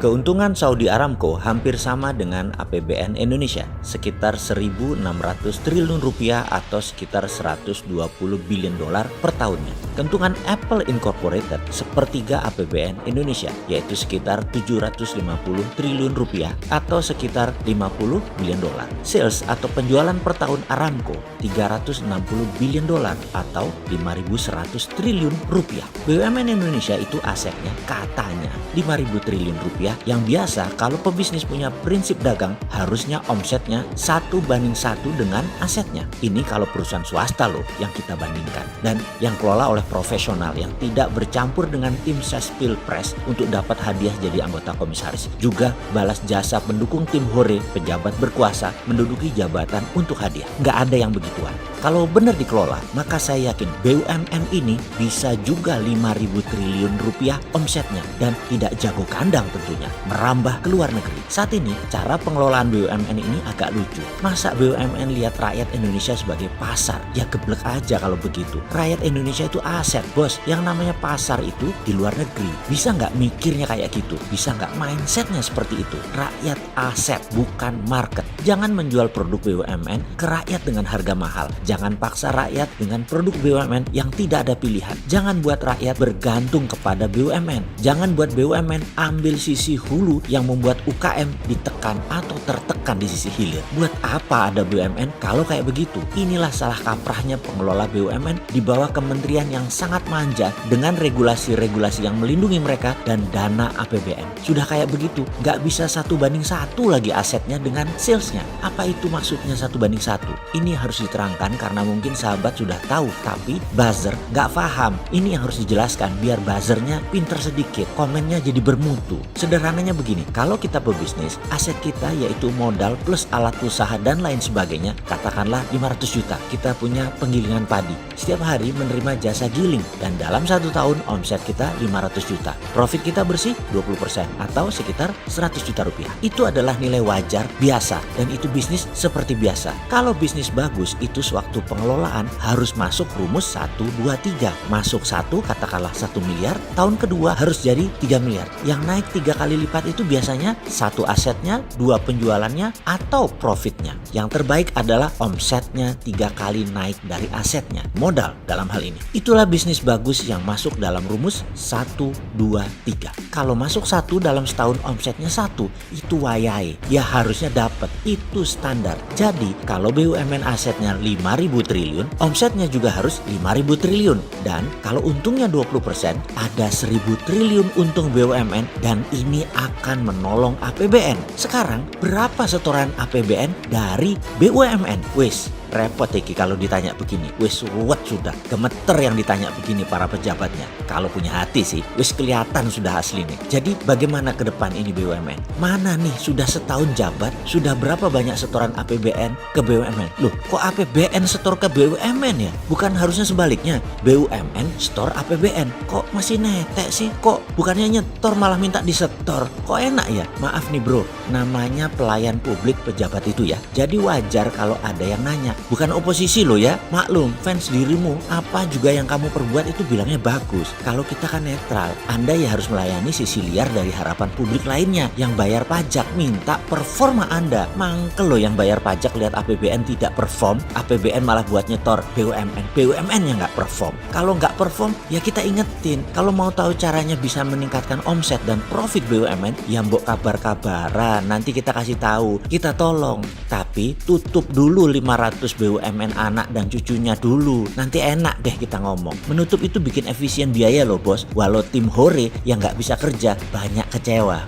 Keuntungan Saudi Aramco hampir sama dengan APBN Indonesia, sekitar 1.600 triliun rupiah atau sekitar 120 billion dolar per tahunnya. Keuntungan Apple Incorporated sepertiga APBN Indonesia, yaitu sekitar 750 triliun rupiah atau sekitar 50 billion dolar. Sales atau penjualan per tahun Aramco 360 billion dolar atau 5.100 triliun rupiah. BUMN Indonesia itu asetnya katanya 5.000 triliun rupiah, yang biasa kalau pebisnis punya prinsip dagang harusnya omsetnya 1:1 dengan asetnya. Ini kalau perusahaan swasta loh yang kita bandingkan, dan yang kelola oleh profesional yang tidak bercampur dengan tim ses pilpres untuk dapat hadiah jadi anggota komisaris. Juga balas jasa pendukung tim hore pejabat berkuasa menduduki jabatan untuk hadiah. Nggak ada yang begituan. Kalau benar dikelola, maka saya yakin BUMN ini bisa juga 5.000 triliun rupiah omsetnya dan tidak jago kandang tentunya, merambah ke luar negeri. Saat ini cara pengelolaan BUMN ini agak lucu. Masa BUMN lihat rakyat Indonesia sebagai pasar? Ya geblek aja kalau begitu. Rakyat Indonesia itu aset, bos. Yang namanya pasar itu di luar negeri. Bisa nggak mikirnya kayak gitu? Bisa nggak mindsetnya seperti itu? Rakyat aset, bukan market. Jangan menjual produk BUMN ke rakyat dengan harga mahal. Jangan paksa rakyat dengan produk BUMN yang tidak ada pilihan. Jangan buat rakyat bergantung kepada BUMN. Jangan buat BUMN ambil sisi hulu yang membuat UKM ditekan atau tertekan di sisi hilir. Buat apa ada BUMN kalau kayak begitu? Inilah salah kaprahnya pengelola BUMN di bawah kementerian yang sangat manja dengan regulasi-regulasi yang melindungi mereka dan dana APBN. Sudah kayak begitu, nggak bisa 1:1 lagi asetnya dengan salesnya. Apa itu maksudnya 1:1? Ini harus diterangkan karena mungkin sahabat sudah tahu, tapi buzzer nggak paham. Ini yang harus dijelaskan biar buzzernya pinter sedikit, komennya jadi bermutu. Sederhananya begini, kalau kita berbisnis, aset kita yaitu modal plus alat usaha dan lain sebagainya, katakanlah 500 juta. Kita punya penggilingan padi. Setiap hari menerima jasa giling dan dalam 1 tahun omset kita 500 juta. Profit kita bersih 20% atau sekitar 100 juta rupiah. Itu adalah nilai wajar biasa dan itu bisnis seperti biasa. Kalau bisnis bagus, itu sewaktu pengelolaan harus masuk rumus 1, 2, 3. Masuk 1, katakanlah 1 miliar, tahun kedua harus jadi 3 miliar. Yang naik 3 kali lipat itu biasanya 1 asetnya, 2 penjualannya, atau profitnya. Yang terbaik adalah omsetnya 3 kali naik dari asetnya, modal dalam hal ini. Itulah bisnis bagus yang masuk dalam rumus 1, 2, 3. Kalau masuk 1 dalam setahun omsetnya 1, itu wayahe. Ya harusnya dapat, itu standar. Jadi kalau BUMN asetnya 5.000 triliun, omsetnya juga harus 5.000 triliun. Dan kalau untungnya 20%, ada 1.000 triliun untung BUMN dan ini akan menolong APBN. Sekarang berapa setoran APBN dari BUMN? Wis repot Eki kalau ditanya begini. Wis ruwet sudah, gemeter yang ditanya begini para pejabatnya. Kalau punya hati sih, wis kelihatan sudah asli nih. Jadi bagaimana ke depan ini BUMN? Mana nih sudah setahun jabat, sudah berapa banyak setoran APBN ke BUMN? Loh, kok APBN setor ke BUMN ya? Bukan harusnya sebaliknya, BUMN setor APBN. Kok masih netek sih? Kok bukannya nyetor malah minta disetor? Kok enak ya? Maaf nih bro, namanya pelayan publik pejabat itu ya. Jadi wajar kalau ada yang nanya. Bukan oposisi loh ya, maklum fans dirimu apa juga yang kamu perbuat itu bilangnya bagus. Kalau kita kan netral, Anda ya harus melayani sisi liar dari harapan publik lainnya yang bayar pajak, minta performa Anda. Mangkel loh yang bayar pajak lihat APBN tidak perform, APBN malah buat nyetor BUMN yang nggak perform. Kalau nggak perform ya kita ingetin, kalau mau tahu caranya bisa meningkatkan omset dan profit BUMN ya mbok kabar-kabaran, nanti kita kasih tahu, kita tolong. Tapi tutup dulu 500 BUMN anak dan cucunya dulu. Nanti enak deh kita ngomong. Menutup itu bikin efisien biaya loh bos. Walau tim hore yang nggak bisa kerja banyak kecewa.